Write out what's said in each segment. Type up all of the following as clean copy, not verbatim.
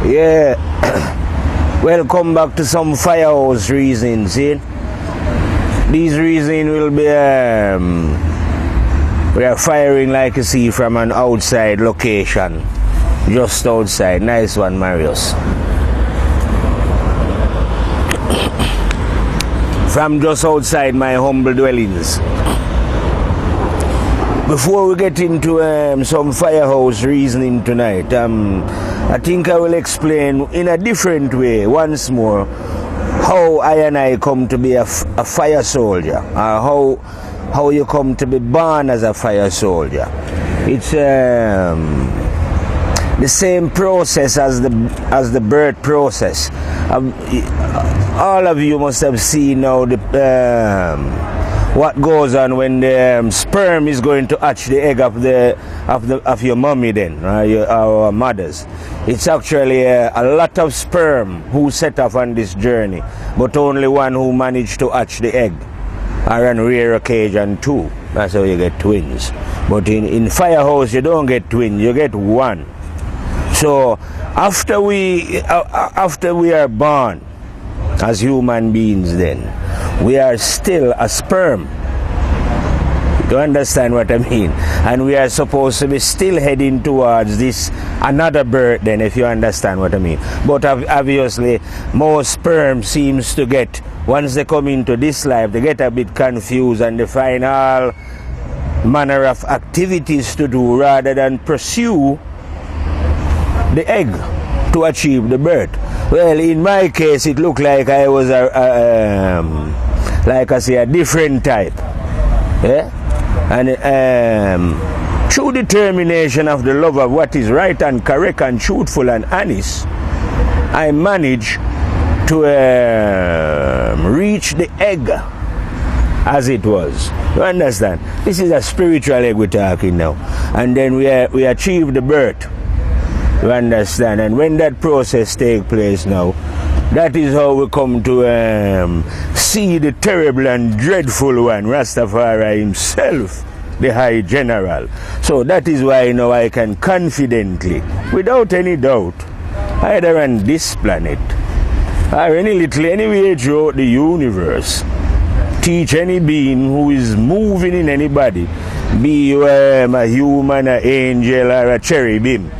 Yeah, welcome back to some firehouse reasoning. See, these reasoning will be we are firing like you see from an outside location, just outside. Nice one, Marius. From just outside my humble dwellings. Before we get into some firehouse reasoning tonight, I think I will explain in a different way once more how I and I come to be a fire soldier, or how you come to be born as a fire soldier. It's the same process as the birth process. All of you must have seen now what goes on when the sperm is going to hatch the egg of your mommy, then, our mothers. It's actually a lot of sperm who set off on this journey, but only one who managed to hatch the egg, or on rare occasion two. That's how you get twins. But in firehouse you don't get twins, you get one. So after we are born as human beings, then we are still a sperm. You understand what I mean? And we are supposed to be still heading towards this another birth, then, if you understand what I mean. But obviously most sperm seems to get, once they come into this life, they get a bit confused and they find all manner of activities to do rather than pursue the egg to achieve the birth. Well, in my case, it looked like I was a different type. Yeah? And through determination of the love of what is right and correct and truthful and honest, I managed to reach the egg as it was. You understand? This is a spiritual egg we're talking now. And then we achieve the birth. You understand? And when that process takes place now, that is how we come to see the terrible and dreadful one, Rastafari himself, the High General. So that is why now I can confidently, without any doubt, either on this planet or anywhere throughout the universe, teach any being who is moving in anybody, be you a human, an angel, or a cherubim,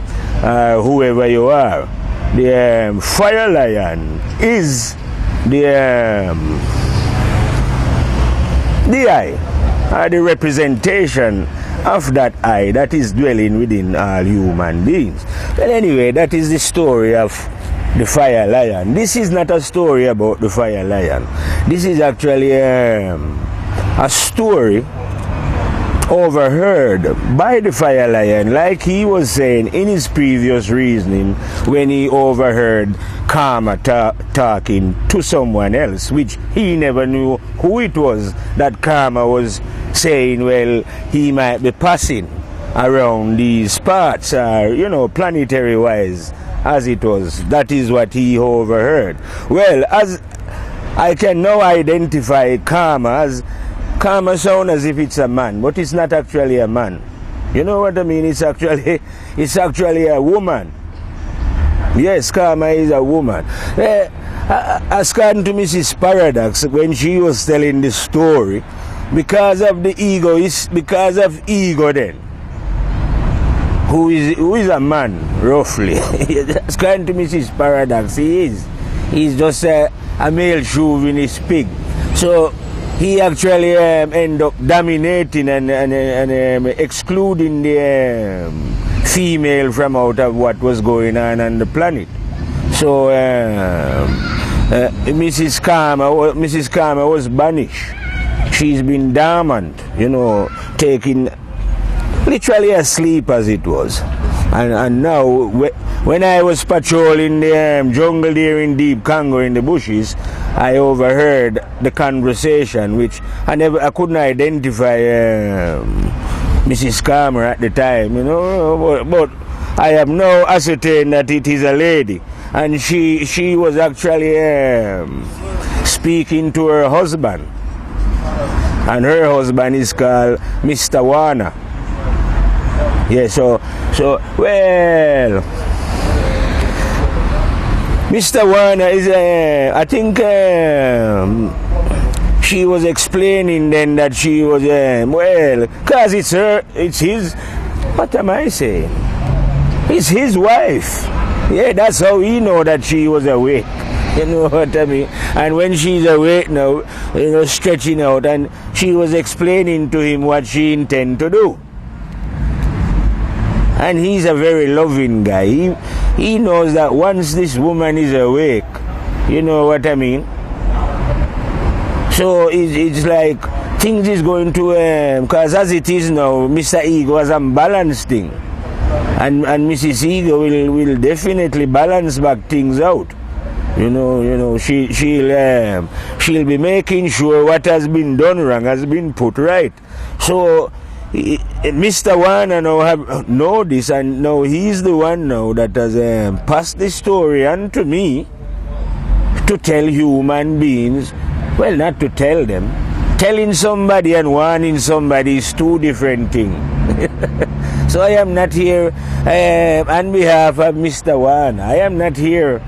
whoever you are. The fire lion is the eye, or the representation of that eye that is dwelling within all human beings. But anyway, that is the story of the fire lion. This is not a story about the fire lion. This is actually a story overheard by the fire lion, like he was saying in his previous reasoning when he overheard Karma talking to someone else, which he never knew who it was that Karma was saying, well, he might be passing around these parts, planetary wise, as it was. That is what he overheard. Well, as I can now identify Karma sound as if it's a man, but it's not actually a man. You know what I mean? It's actually a woman. Yes, Karma is a woman. According to Mrs. Paradox, when she was telling the story, because of the ego, because of ego then, who is a man, roughly. According to Mrs. Paradox, he's just a male chauvinist pig. So he actually end up dominating and excluding the female from out of what was going on the planet. So Mrs. Karma was banished. She's been dormant, taking literally asleep as it was. And now, when I was patrolling the jungle there in Deep Congo in the bushes, I overheard the conversation, which I couldn't identify Mrs. Karma at the time, but I have now ascertained that it is a lady, and she was actually speaking to her husband, and her husband is called Mr. Warner. Yeah, so well, Mr. Warner is, I think she was explaining then that she was, well, because it's his, what am I saying? It's his wife. Yeah, that's how he know that she was awake. You know what I mean? And when she's awake now, stretching out, and she was explaining to him what she intend to do. And he's a very loving guy. He knows that once this woman is awake, you know what I mean? So it's like things is going to, because as it is now, Mr. Ego has a balanced thing. And Mrs. Ego will definitely balance back things out. She'll be making sure what has been done wrong has been put right. So Mr. Warner now know this, and now he's the one now that has passed the story on to me to tell human beings. Well, not to tell them. Telling somebody and warning somebody is two different things. So I am not here on behalf of Mr. Warner. I am not here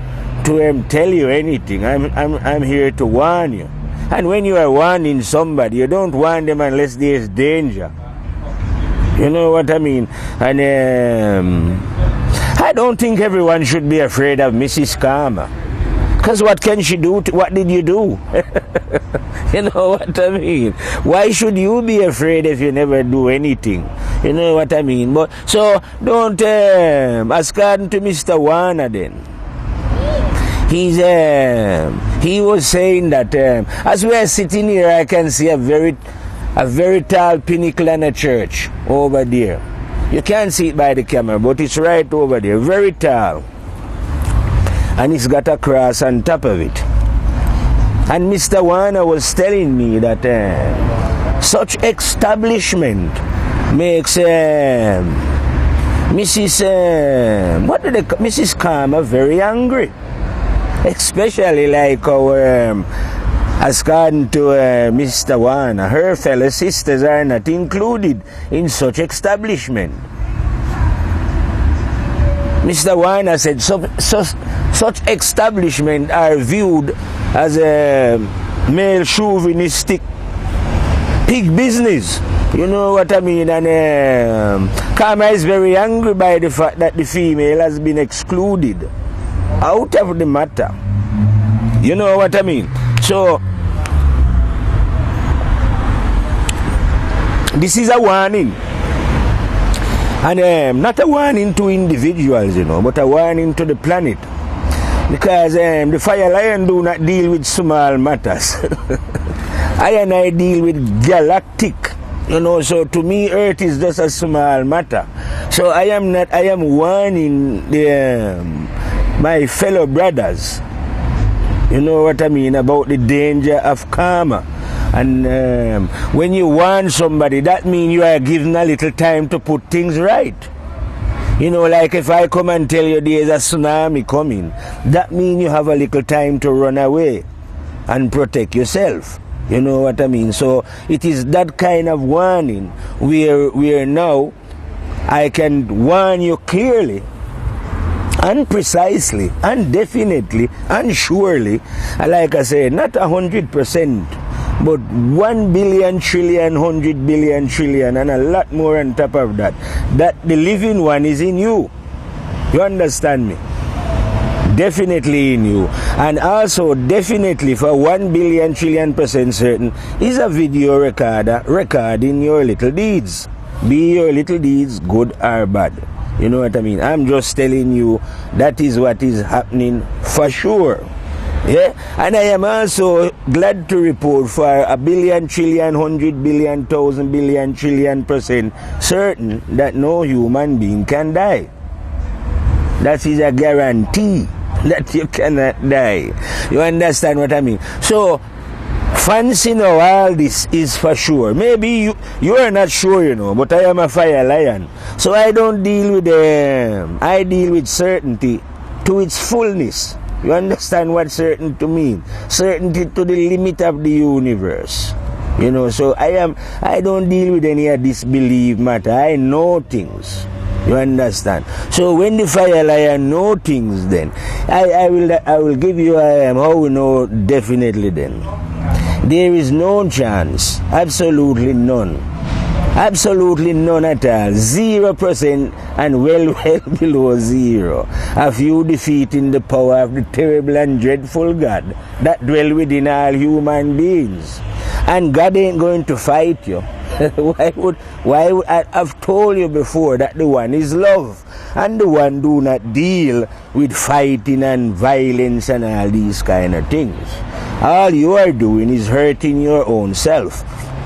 to tell you anything. I'm here to warn you. And when you are warning somebody, you don't warn them unless there is danger. You know what I mean? And I don't think everyone should be afraid of Mrs. Karma. Because what can she do? What did you do? You know what I mean? Why should you be afraid if you never do anything? You know what I mean? But so don't ask to Mr. Warner then. He was saying that as we are sitting here, I can see a very tall pinnacle in a church over there. You can't see it by the camera, but it's right over there, very tall. And it's got a cross on top of it. And Mr. Warner was telling me that such establishment makes Mrs. Karma very angry. Especially like our, according to Mr. Warner, her fellow sisters are not included in such establishment. Mr. Warner said such establishment are viewed as a male chauvinistic pig business. You know what I mean? And Karma is very angry by the fact that the female has been excluded out of the matter. You know what I mean? So this is a warning. And not a warning to individuals, but a warning to the planet. Because the Fire Lion do not deal with small matters. I deal with galactic. So to me, Earth is just a small matter. So I am warning my fellow brothers, you know what I mean, about the danger of karma. And when you warn somebody, that means you are given a little time to put things right. Like if I come and tell you there is a tsunami coming, that means you have a little time to run away and protect yourself. You know what I mean? So it is that kind of warning where now I can warn you clearly and precisely and definitely and surely, like I say, not 100%, but 1 billion trillion, 100 billion trillion, and a lot more on top of that, that the living one is in you. You understand me? Definitely in you. And also definitely for 1 billion trillion % certain is a video recorder recording your little deeds. Be your little deeds good or bad. You know what I mean? I'm just telling you that is what is happening for sure. Yeah? And I am also glad to report for 1 billion trillion, 100 billion, 1,000 billion trillion % certain that no human being can die. That is a guarantee that you cannot die. You understand what I mean? So fancy now all this is for sure. Maybe you are not sure, but I am a Fire Lion. So I don't deal with I deal with certainty to its fullness. You understand what certainty means? Certainty to the limit of the universe. So I don't deal with any of this belief matter. I know things. You understand? So when the fire lion know things, then I will give you how we know definitely. Then there is no chance, absolutely none. Absolutely none at all. 0% and well below zero of you defeating the power of the terrible and dreadful God that dwell within all human beings. And God ain't going to fight you. Why would I've told you before that the one is love, and the one do not deal with fighting and violence and all these kind of things. All you are doing is hurting your own self,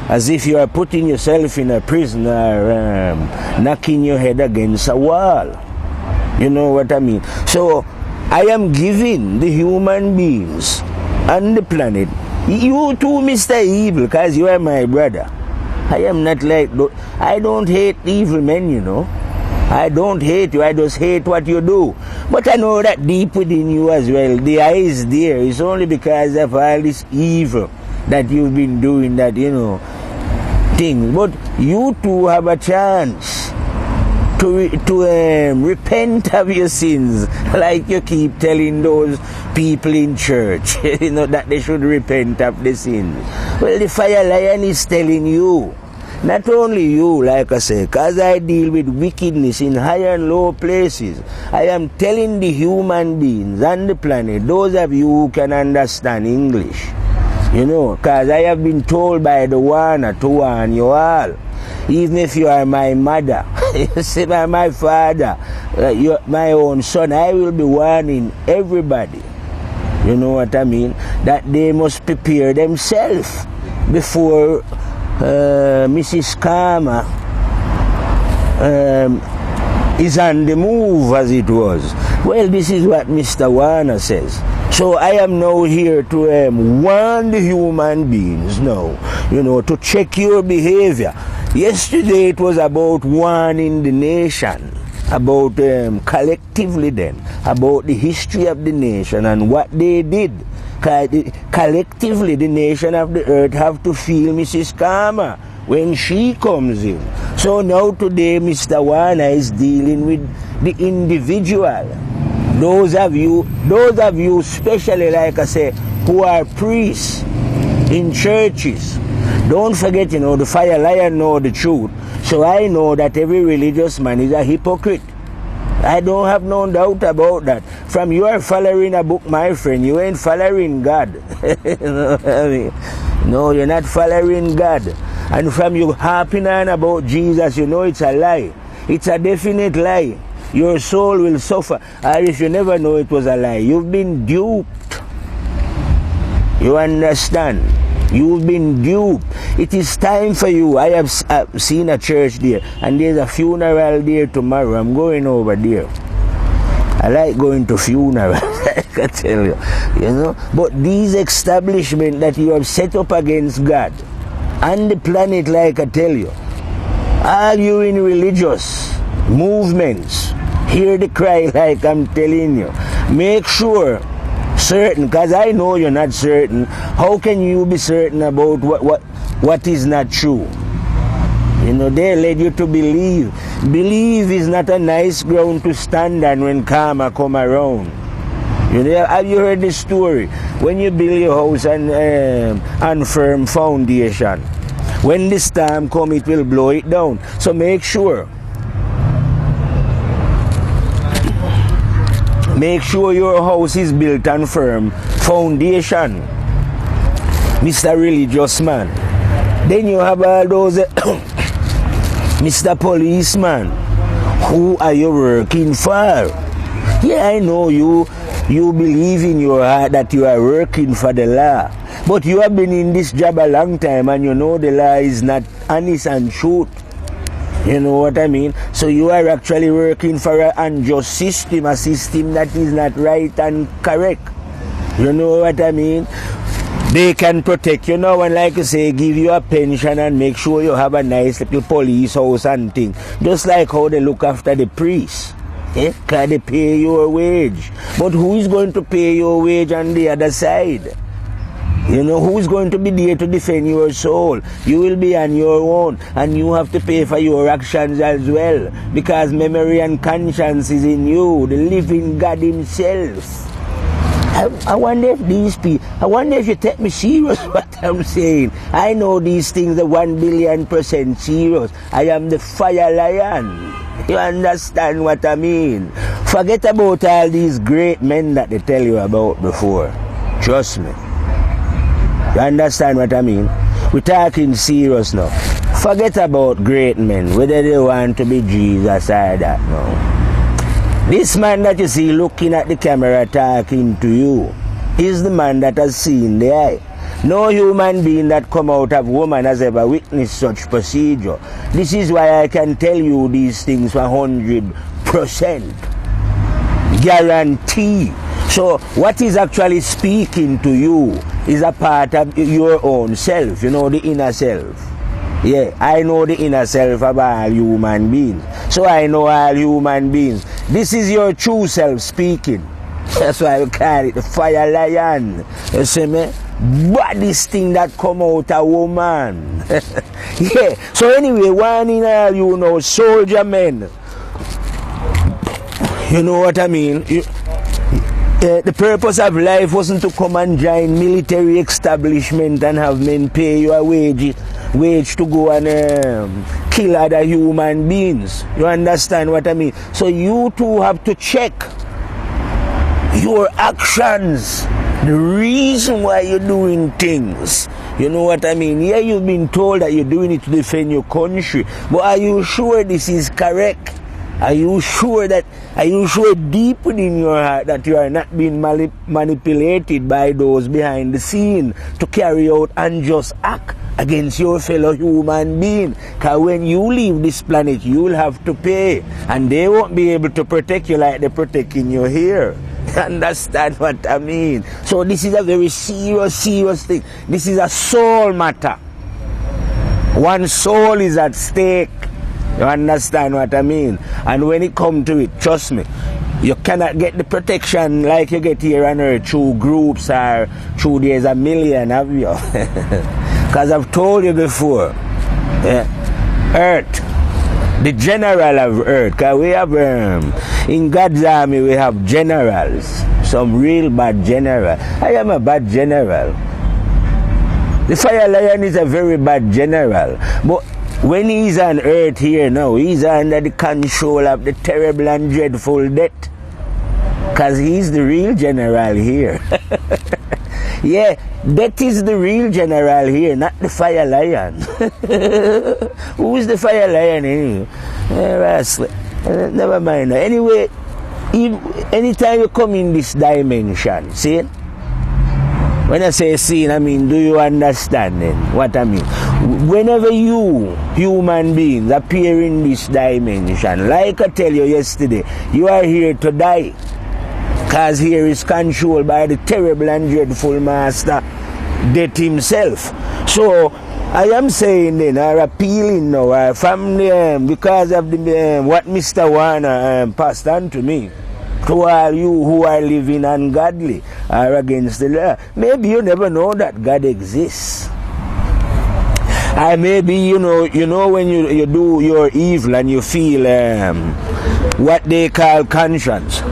as if you are putting yourself in a prison or knocking your head against a wall. You know what I mean? So I am giving the human beings on the planet, you too, Mr. Evil, because you are my brother. I am not like, I don't hate evil men, you know. I don't hate you, I just hate what you do. But I know that deep within you as well, the eye is there. It's only because of all this evil that you've been doing that, you know, things. But you too have a chance to repent of your sins, like you keep telling those people in church, you know, that they should repent of the sins. Well, the fire lion is telling you, not only you, like I say, because I deal with wickedness in high and low places, I am telling the human beings on the planet, those of you who can understand English, you know, because I have been told by the warner to warn you all. Even if you are my mother, you see, my father, you're my own son, I will be warning everybody, you know what I mean, that they must prepare themselves before Mrs. Karma is on the move, as it was. Well, this is what Mr. Warner says. So I am now here to warn the human beings now, you know, to check your behavior. Yesterday it was about warning the nation, about collectively then, about the history of the nation and what they did. Collectively the nation of the earth have to feel Mrs. Karma when she comes in. So now today Mr. Warner is dealing with the individual. Those of you especially, like I say, who are priests in churches, don't forget, you know, the fire lion know the truth. So I know that every religious man is a hypocrite. I don't have no doubt about that. From you are following a book, my friend, you ain't following God. You know what I mean? No, you're not following God. And from you harping on about Jesus, you know it's a lie. It's a definite lie. Your soul will suffer. Or if you never know it was a lie, you've been duped. You understand? You've been duped. It is time for you. I have seen a church there, and there's a funeral there tomorrow. I'm going over there. I like going to funerals, I can tell you. You know? But these establishments that you have set up against God and the planet, like I tell you, are you in religious movements? Hear the cry, like I'm telling you. Make sure certain, because I know you're not certain. How can you be certain about what is not true? You know, they led you to believe. Believe is not a nice ground to stand on when karma come around. You know, have you heard this story? When you build your house on firm foundation, when the storm come, it will blow it down. So make sure your house is built on firm foundation, Mr. Religious Man. Then you have all those Mr. Policeman. Who are you working for? Yeah, I know you believe in your heart that you are working for the law, but you have been in this job a long time and you know the law is not honest and truth. You know what I mean? So you are actually working for an unjust system, a system that is not right and correct. You know what I mean? They can protect you now and, like you say, give you a pension and make sure you have a nice little police house and thing. Just like how they look after the priests. Can they pay your wage? But who is going to pay your wage on the other side? You know, who's going to be there to defend your soul? You will be on your own, and you have to pay for your actions as well, because memory and conscience is in you, the living God himself. I wonder if these people, I wonder if you take me serious what I'm saying. I know these things are 1,000,000,000% serious. I am the fire lion. You understand what I mean? Forget about all these great men that they tell you about before. Trust me. You understand what I mean? We're talking serious now. Forget about great men, whether they want to be Jesus or that now. This man that you see looking at the camera talking to you is the man that has seen the eye. No human being that come out of woman has ever witnessed such procedure. This is why I can tell you these things 100%. Guarantee. So what is actually speaking to you is a part of your own self, you know, the inner self. Yeah, I know the inner self of all human beings. So I know all human beings. This is your true self speaking. That's why we call it the fire lion. You see me? Baddest thing that come out a woman. Yeah. So anyway, one in all you know, soldier men. You know what I mean? The purpose of life wasn't to come and join military establishment and have men pay you a wage to go and kill other human beings. You understand what I mean? So you too have to check your actions, the reason why you're doing things. You know what I mean? Yeah, you've been told that you're doing it to defend your country, but are you sure this is correct? Are you sure deep within your heart that you are not being manipulated by those behind the scene to carry out unjust act against your fellow human being? Because when you leave this planet, you will have to pay, and they won't be able to protect you like they're protecting you here. Understand what I mean? So this is a very serious thing. This is a soul matter. One soul is at stake. You understand what I mean? And when it comes to it, trust me, you cannot get the protection like you get here on earth through groups or through there's a million of you. Because I've told you before, earth, the general of earth, because we have, in God's army we have generals, some real bad general. I am a bad general. The fire lion is a very bad general. But when he's on earth here now, he's under the control of the terrible and dreadful death. Because he's the real general here. Yeah, death is the real general here, not the fire lion. Who is the fire lion anyway? Never mind. Anyway, anytime you come in this dimension, see? When I say seeing, I mean, do you understand then what I mean? Whenever you, human beings, appear in this dimension, like I tell you yesterday, you are here to die. Because here is controlled by the terrible and dreadful master, death himself. So, I am saying then, or appealing now, from because of what Mr. Warner passed on to me, to all you who are living ungodly or against the law. Maybe you never know that God exists. Or maybe you know when you do your evil and you feel what they call conscience.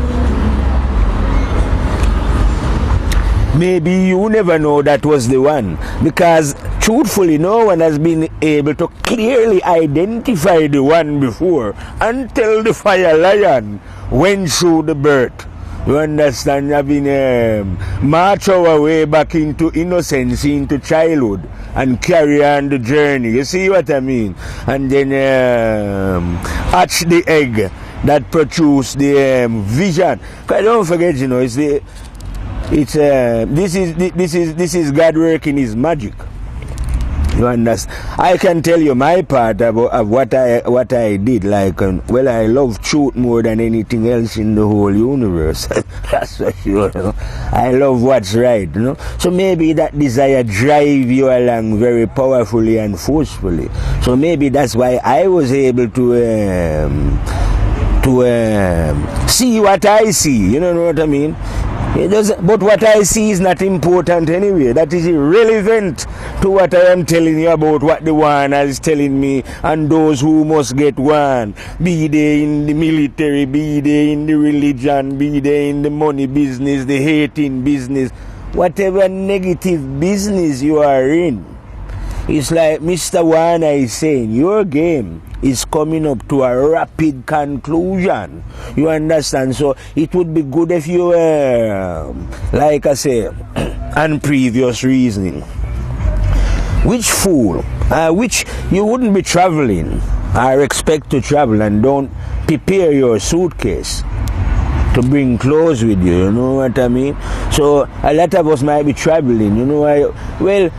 Maybe you never know that was the one, because truthfully no one has been able to clearly identify the one before until the fire lion went through the birth. You understand? I've been march our way back into innocence, into childhood, and carry on the journey. You see what I mean? And then hatch the egg that produced the vision. Because don't forget, you know, this is God working His magic. You understand? I can tell you my part of what I did. Like, well, I love truth more than anything else in the whole universe. That's for sure. You know? I love what's right. You know? So maybe that desire drive you along very powerfully and forcefully. So maybe that's why I was able to see what I see. You know what I mean? It doesn't, but what I see is not important anyway. That is irrelevant to what I am telling you about what the one is telling me and those who must get one. Be they in the military, be they in the religion, be they in the money business, the hating business. Whatever negative business you are in, it's like Mr. Warner is saying, your game is coming up to a rapid conclusion. You understand? So it would be good if you were, like I say, on previous reasoning. Which fool, which you wouldn't be traveling or expect to travel and don't prepare your suitcase to bring clothes with you, you know what I mean? So a lot of us might be traveling, you know, well,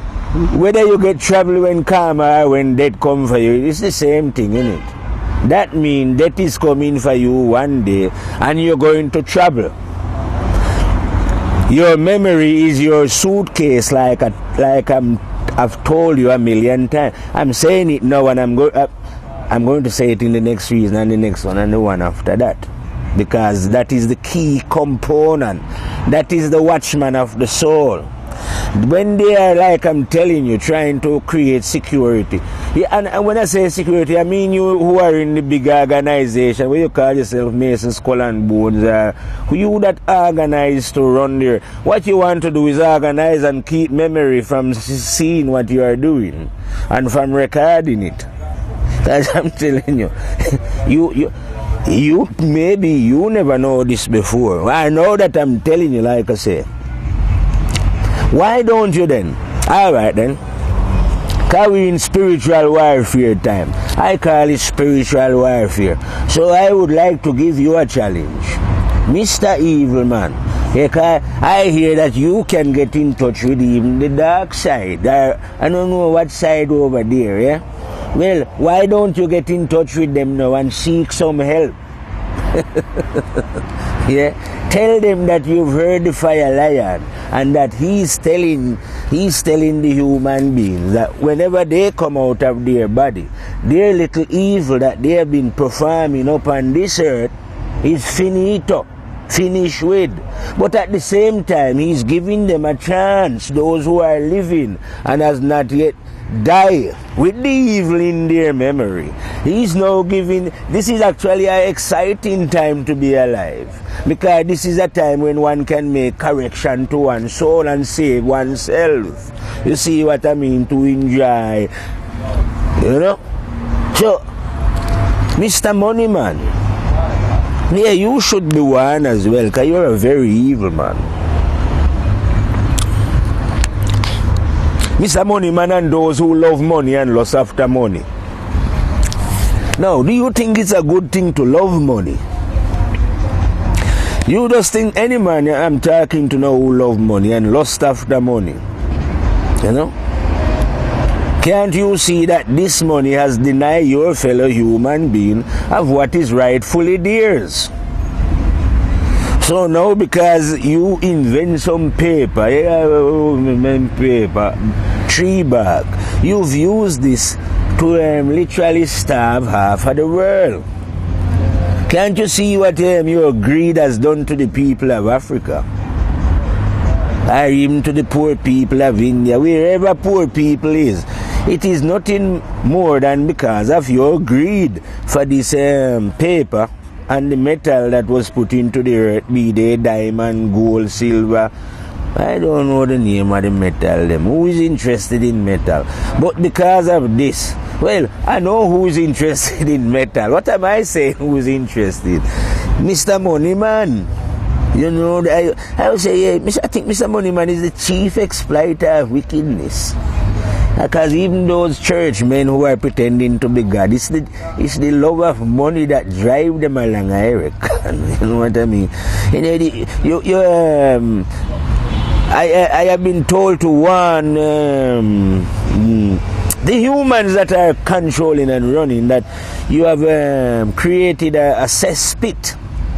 whether you get trouble when karma or when death come for you, it's the same thing, isn't it? That means death is coming for you one day and you're going to trouble. Your memory is your suitcase, like I've told you a million times. I'm saying it now and I'm going to say it in the next reason and the next one and the one after that. Because that is the key component. That is the watchman of the soul. When they are, like I'm telling you, trying to create security. Yeah, and when I say security, I mean you who are in the big organization, where you call yourself Mason, Skull and Bones, who you that organize to run there. What you want to do is organize and keep memory from seeing what you are doing and from recording it. As I'm telling you, you maybe you never know this before. I know that I'm telling you, like I say. Why don't you then? Alright then. Because we in spiritual warfare time. I call it spiritual warfare. So I would like to give you a challenge. Mr. Evil Man. I hear that you can get in touch with even the dark side. I don't know what side over there, yeah? Well, why don't you get in touch with them now and seek some help? Yeah, tell them that you've heard the Fire Lion and that he's telling the human beings that whenever they come out of their body, their little evil that they have been performing upon this earth is finito, finished with. But at the same time, he's giving them a chance, those who are living and has not yet die with the evil in their memory. He's now giving, this is actually an exciting time to be alive, because this is a time when one can make correction to one's soul and save oneself. You see what I mean? To enjoy, you know. So Mr. Moneyman, yeah, you should be one as well, because you're a very evil man. Mr. Moneyman and those who love money and lust after money. Now, do you think it's a good thing to love money? You just think any man I'm talking to now who love money and lust after money, you know? Can't you see that this money has denied your fellow human being of what is rightfully theirs? So now, because you invent some paper, tree bark, you've used this to literally starve half of the world. Can't you see what your greed has done to the people of Africa? Or even to the poor people of India, wherever poor people is. It is nothing more than because of your greed for this paper and the metal that was put into the earth, be they diamond, gold, silver. I don't know the name of the metal, them. Who is interested in metal? But because of this, well, I know who is interested in metal. What am I saying who is interested? Mr. Moneyman. You know, I would say, yeah, I think Mr. Moneyman is the chief exploiter of wickedness. Because even those churchmen who are pretending to be God, it's the love of money that drive them along, I reckon. You know what I mean? You know, I have been told to warn the humans that are controlling and running that you have created a cesspit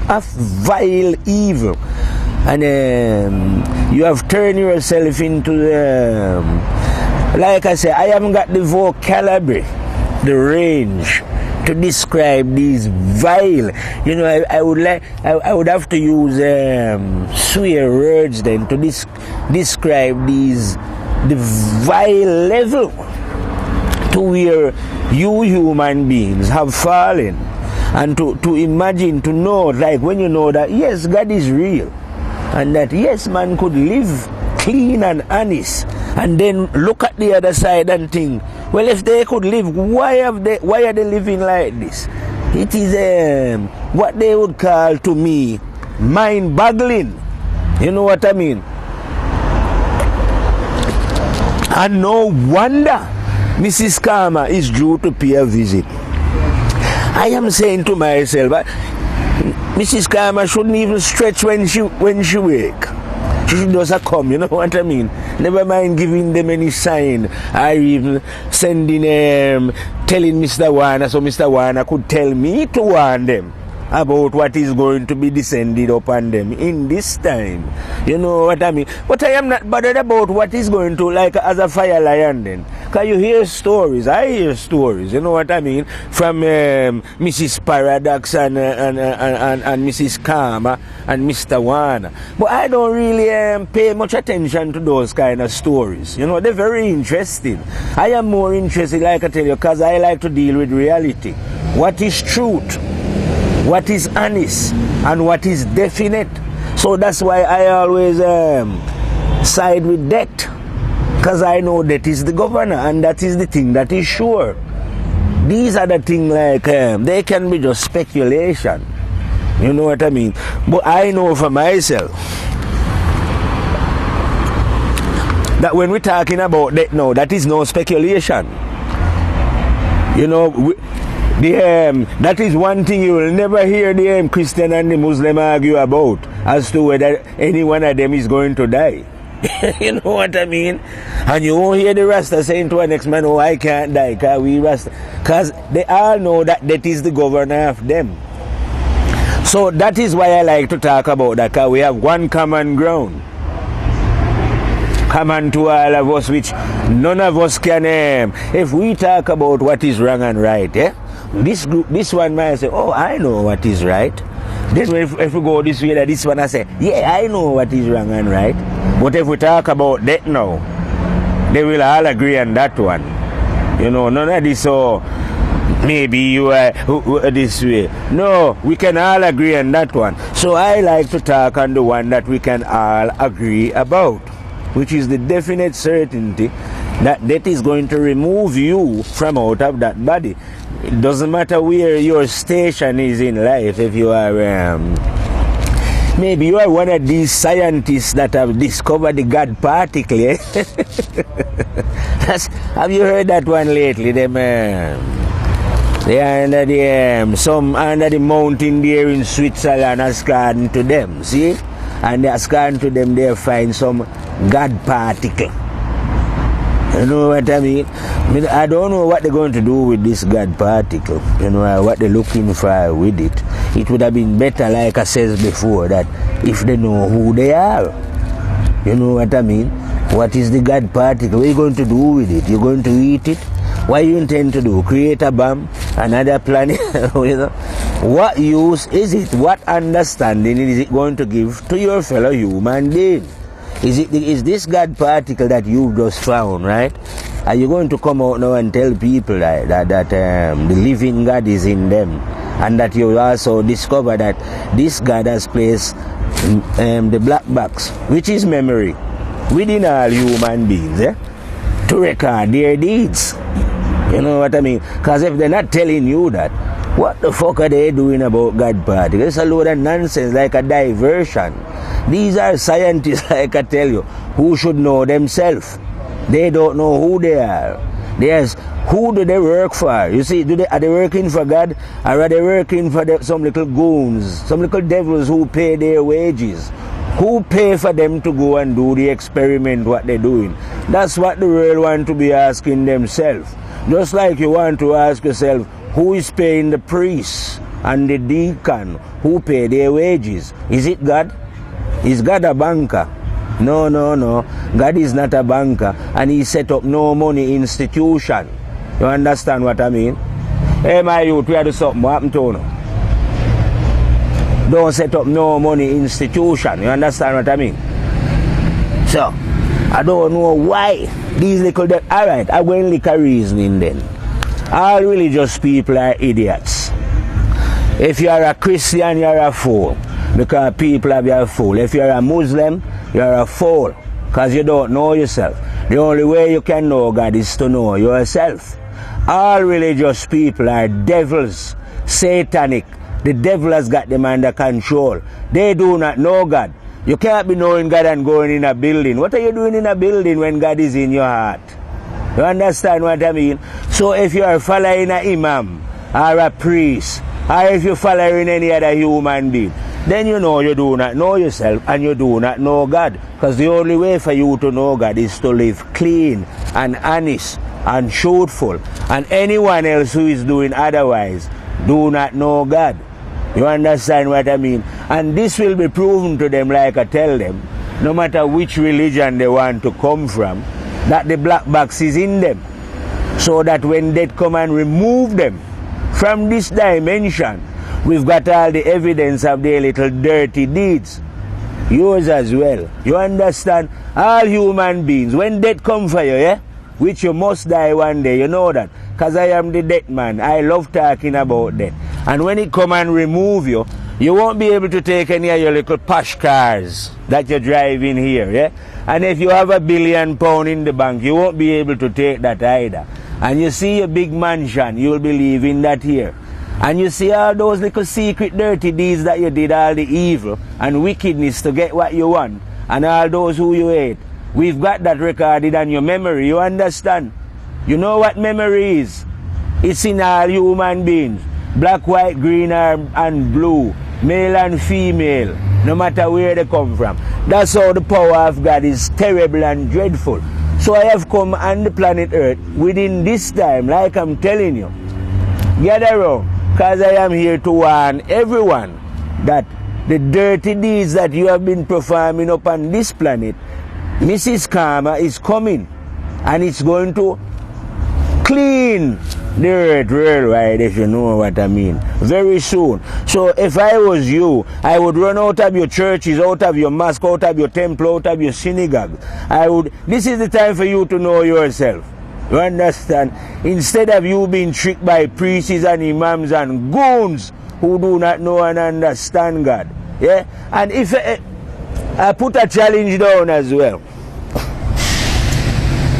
of vile evil, and you have turned yourself into like I say, I haven't got the vocabulary, the range to describe these vile, you know, I would have to use swear words then to describe the vile level to where you human beings have fallen. And to imagine, to know, like when you know that yes, God is real, and that yes, man could live clean and honest, and then look at the other side and think, well, if they could live, why are they living like this? It is what they would call to me mind-boggling. You know what I mean? And no wonder Mrs. Karma is due to pay a visit. I am saying to myself, Mrs. Karma shouldn't even stretch when she wake. She should just come, you know what I mean? Never mind giving them any sign, or even sending telling Mr. Warner, so Mr. Warner could tell me to warn them about what is going to be descended upon them in this time. You know what I mean? But I am not bothered about what is going to, like as a fire lion then. Because you hear stories, I hear stories, you know what I mean, from Mrs. Paradox and Mrs. Karma and Mr. Warner. But I don't really pay much attention to those kind of stories. You know, they're very interesting. I am more interested, like I tell you, because I like to deal with reality. What is truth? What is honest? And what is definite? So that's why I always side with death. Because I know that is the governor, and that is the thing that is sure. These are the things like, they can be just speculation. You know what I mean? But I know for myself that when we're talking about that now, that is no speculation. You know, that is one thing you will never hear the Christian and the Muslim argue about, as to whether any one of them is going to die. You know what I mean? And you won't hear the Rasta saying to our next man, oh, I can't die, because we Rasta. Because they all know that that is the governor of them. So that is why I like to talk about that, because we have one common ground. Common to all of us, which none of us can, if we talk about what is wrong and right, this one might say, oh, I know what is right. Then if we go this way, that this one I say, yeah, I know what is wrong and right. But if we talk about that now, they will all agree on that one. You know, none of this, so maybe you are this way. No, we can all agree on that one. So I like to talk on the one that we can all agree about, which is the definite certainty that death is going to remove you from out of that body. It doesn't matter where your station is in life. If you are, maybe you are one of these scientists that have discovered the God particle. Eh? Have you heard that one lately? Them, they are under the some under the mountain there in Switzerland, according to them. See, and according to them, they find some God particle. You know what I mean? I don't know what they're going to do with this God particle. You know, what they're looking for with it. It would have been better, like I said before, that if they know who they are. You know what I mean? What is the God particle? What are you going to do with it? You're going to eat it? What you intend to do? Create a bomb? Another planet? You know? What use is it? What understanding is it going to give to your fellow human being? Is this God particle that you've just found, right? Are you going to come out now and tell people that the living God is in them, and that you also discover that this God has placed the black box, which is memory, within all human beings, to record their deeds? You know what I mean? Because if they're not telling you that, what the fuck are they doing about God particle? It's a load of nonsense, like a diversion. These are scientists, like I tell you, who should know themselves. They don't know who they are. Who do they work for? You see, are they working for God, or are they working for some little goons, some little devils who pay their wages? Who pay for them to go and do the experiment, what they're doing? That's what the world want to be asking themselves. Just like you want to ask yourself, who is paying the priest and the deacon? Who pay their wages? Is it God? Is God a banker? No. God is not a banker, and he set up no money institution. You understand what I mean? Hey, my youth, we have to do something. What happened to you? Don't set up no money institution. You understand what I mean? So, I don't know why these little... Alright, I'm going to look at reasoning then. All religious people are idiots. If you are a Christian, you are a fool. Because people have you a fool. If you are a Muslim, you are a fool. Because you don't know yourself. The only way you can know God is to know yourself. All religious people are devils, satanic. The devil has got them under control. They do not know God. You can't be knowing God and going in a building. What are you doing in a building when God is in your heart? You understand what I mean? So if you are following an imam or a priest, or if you're following any other human being, then you know you do not know yourself and you do not know God. Because the only way for you to know God is to live clean and honest and truthful. And anyone else who is doing otherwise do not know God. You understand what I mean? And this will be proven to them, like I tell them, no matter which religion they want to come from, that the black box is in them. So that when they come and remove them from this dimension, we've got all the evidence of their little dirty deeds. Yours as well. You understand? All human beings, when death come for you, yeah? Which you must die one day, you know that. Because I am the death man. I love talking about death. And when it come and remove you, you won't be able to take any of your little posh cars that you're driving here, yeah? And if you have £1 billion in the bank, you won't be able to take that either. And you see a big mansion, you'll be leaving that here. And you see all those little secret dirty deeds that you did, all the evil and wickedness to get what you want, and all those who you hate. We've got that recorded on your memory, you understand? You know what memory is? It's in all human beings. Black, white, green, and blue. Male and female. No matter where they come from. That's how the power of God is terrible and dreadful. So I have come on the planet Earth within this time, like I'm telling you. Gather around. Because I am here to warn everyone that the dirty deeds that you have been performing upon this planet, Mrs. Karma is coming. And it's going to clean the earth worldwide, if you know what I mean, very soon. So if I was you, I would run out of your churches, out of your mosque, out of your temple, out of your synagogue. This is the time for you to know yourself. You understand? Instead of you being tricked by priests and imams and goons who do not know and understand God. Yeah? And if I put a challenge down as well.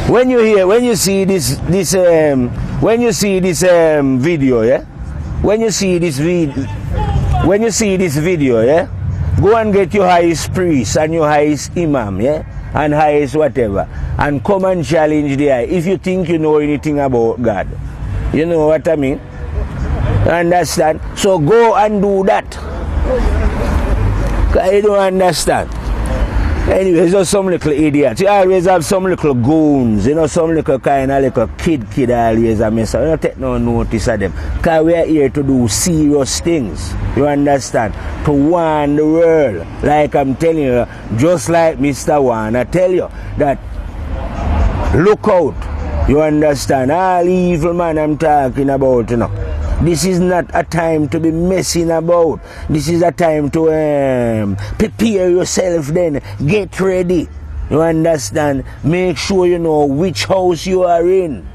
When you see this video, yeah? When you see this video, yeah? Go and get your highest priest and your highest imam, yeah? And highest whatever. And come and challenge the eye. If you think you know anything about God. You know what I mean? Understand? So go and do that. I don't understand. Anyways, just some little idiots. You always have some little goons, you know, some little kind of little kid always a mess up. You don't take no notice of them. Because we are here to do serious things. You understand? To warn the world. Like I'm telling you, just like Mr. Wan, I tell you that look out. You understand? All evil man I'm talking about, you know. This is not a time to be messing about. This is a time to prepare yourself then. Get ready. You understand? Make sure you know which house you are in.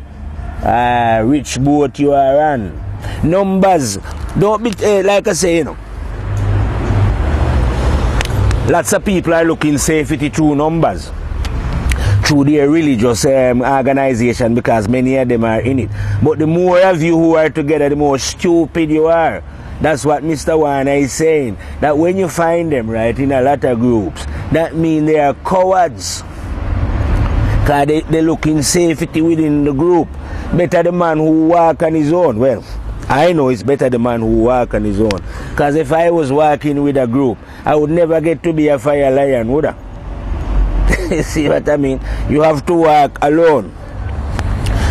Which boat you are on. Numbers. Don't be, like I say, you know. Lots of people are looking safety through numbers. Through their religious organization, because many of them are in it. But the more of you who are together, the more stupid you are. That's what Mr. Warner is saying. That when you find them, right, in a lot of groups, that means they are cowards. Because they look in safety within the group. Better the man who walk on his own. Well, I know it's better the man who walk on his own. Because if I was walking with a group, I would never get to be a fire lion, would I? See what I mean? You have to walk alone.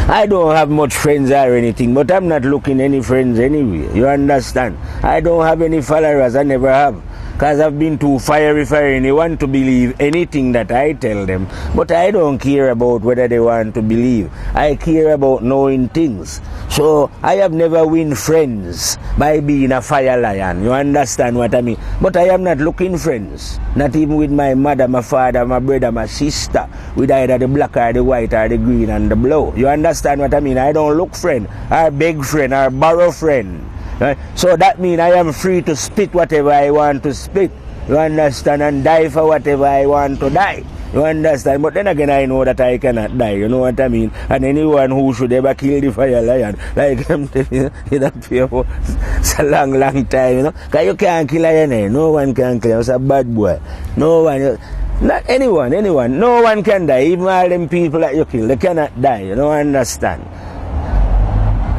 I don't have much friends or anything, but I'm not looking any friends anyway. You understand? I don't have any followers. I never have. because I've been too fiery for anyone to believe anything that I tell them. But I don't care about whether they want to believe. I care about knowing things. So I have never win friends by being a fire lion. You understand what I mean? But I am not looking friends. Not even with my mother, my father, my brother, my sister, with either the black or the white or the green and the blue. You understand what I mean? I don't look friend, or beg friend, or borrow friend. Right? So that means I am free to spit whatever I want to spit. You understand? And die for whatever I want to die. You understand? But then again, I know that I cannot die. You know what I mean? And anyone who should ever kill the fire lion, like I'm telling you, it's a long, long time, you know? Because you can't kill a lion. No one can kill him. It's a bad boy. No one. Not anyone. No one can die. Even all them people that you kill, they cannot die. You don't understand?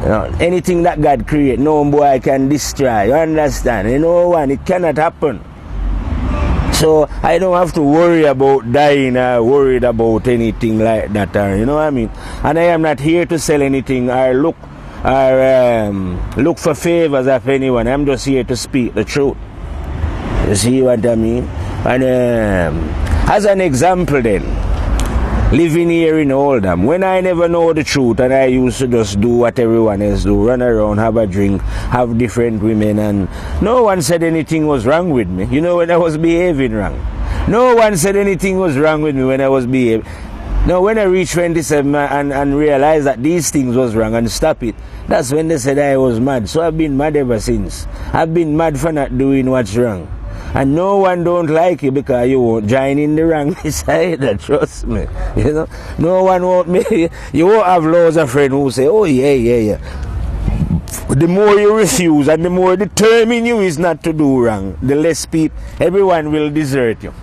You know, anything that God create, no boy can destroy. You understand? You know one, it cannot happen. So I don't have to worry about dying or worried about anything like that. You know what I mean? And I am not here to sell anything or look for favors of anyone. I'm just here to speak the truth. You see what I mean? And as an example then, living here in Oldham, when I never know the truth and I used to just do what everyone else do, run around, have a drink, have different women, and no one said anything was wrong with me. You know, when I was behaving wrong. No one said anything was wrong with me when I was behaving. Now, when I reached 27 and realized that these things was wrong and stop it, that's when they said I was mad. So I've been mad ever since. I've been mad for not doing what's wrong. And no one don't like you because you won't join in the wrong side, trust me. You know, no one won't me. You won't have loads of friends who say, oh yeah. The more you refuse and the more determined you is not to do wrong, the less people, everyone will desert you.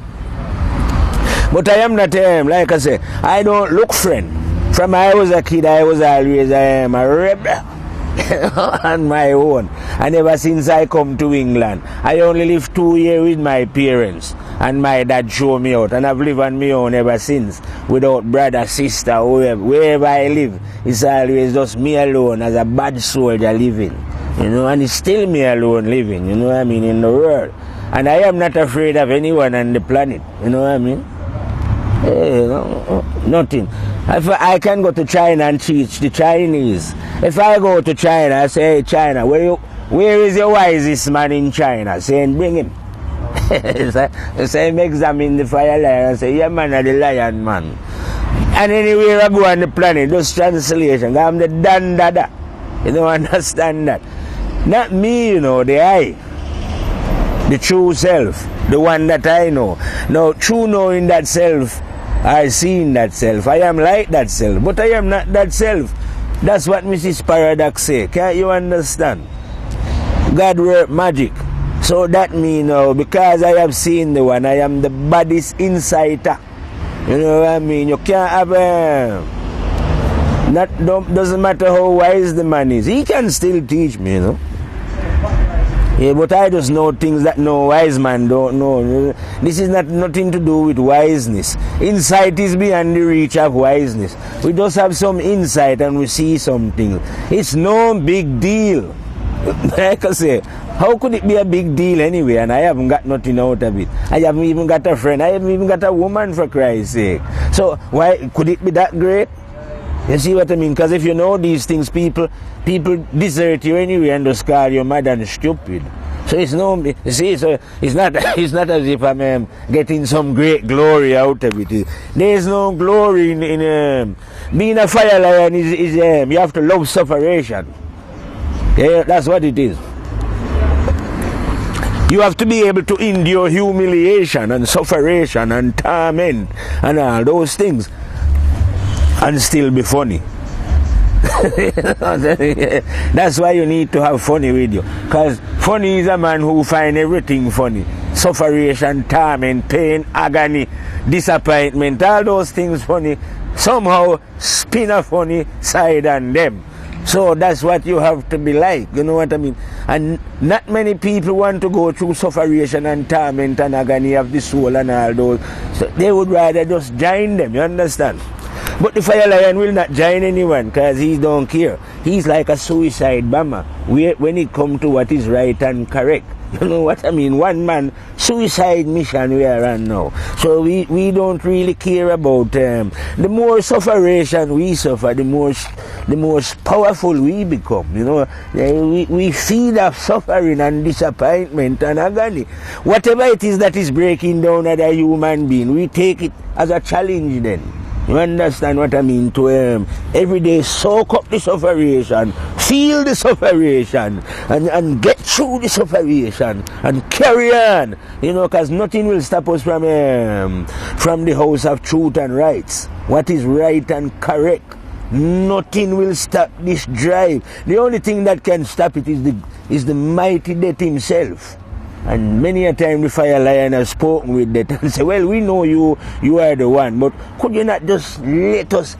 But I am not like I say, I don't look friend. From I was a kid, I was always a rebel. On my own. And ever since I come to England, I only live 2 years with my parents, and my dad showed me out, and I've lived on my own ever since, without brother, sister, whoever. Wherever I live, it's always just me alone as a bad soldier living, you know, and it's still me alone living, you know what I mean, in the world. And I am not afraid of anyone on the planet, you know what I mean. Hey, nothing. If I can go to China and teach the Chinese. If I go to China, I say, hey, China, where is your wisest man in China? Saying, bring him. Say, examine the fire lion and say, yeah, man, the lion, man. And anywhere I go on the planet, those translation, I'm the Dan Dada. You don't understand that. Not me, you know, the I. The true self. The one that I know. Now, true knowing that self, I seen that self. I am like that self. But I am not that self. That's what Mrs. Paradox say. Can't you understand? God work magic. So that means now, because I have seen the one, I am the baddest insider. You know what I mean? You can't have doesn't matter how wise the man is. He can still teach me, you know. Yeah, but I just know things that no wise man don't know. This is nothing to do with wiseness. Insight is beyond the reach of wiseness. We just have some insight and we see something. It's no big deal. Like I say, how could it be a big deal anyway? And I haven't got nothing out of it. I haven't even got a friend. I haven't even got a woman, for Christ's sake. So why could it be that great? You see what I mean? Because if you know these things, people desert you anyway and just call you mad and stupid. So it's no, you see, so it's not as if I'm getting some great glory out of it. There's no glory in being a fire lion. Is you have to love sufferation. Yeah, that's what it is. You have to be able to endure humiliation and sufferation and torment and all those things, and still be funny. That's why you need to have funny with you. Because funny is a man who finds everything funny. Sufferation, torment, pain, agony, disappointment, all those things funny. Somehow spin a funny side on them. So that's what you have to be like, you know what I mean? And not many people want to go through sufferation and torment and agony of the soul and all those. So they would rather just join them, you understand? But the fire lion will not join anyone because he don't care. He's like a suicide bomber when it comes to what is right and correct. You know what I mean? One man suicide mission we are on now. So we don't really care about the more sufferation we suffer, the more powerful we become. You know, we feed off suffering and disappointment and agony. Whatever it is that is breaking down other human being, we take it as a challenge then. You understand what I mean? To every day soak up the sufferation, feel the sufferation, and get through the sufferation and carry on. You know, because nothing will stop us from the house of truth and rights. What is right and correct. Nothing will stop this drive. The only thing that can stop it is the mighty death himself. And many a time the fire lion has spoken with that and say, well, we know you are the one, but could you not just let us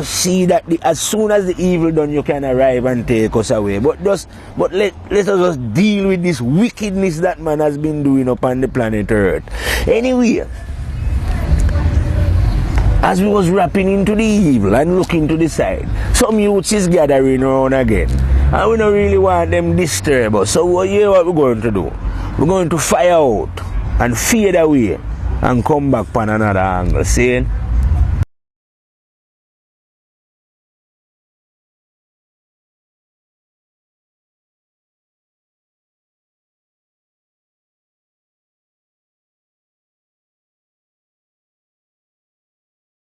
see that as soon as the evil done, you can arrive and take us away. But let us just deal with this wickedness that man has been doing upon the planet Earth. Anyway, as we was wrapping into the evil and looking to the side, some youths is gathering around again. And we don't really want them disturb us. So what we're going to do? We're going to fire out and fade away and come back on another angle, saying,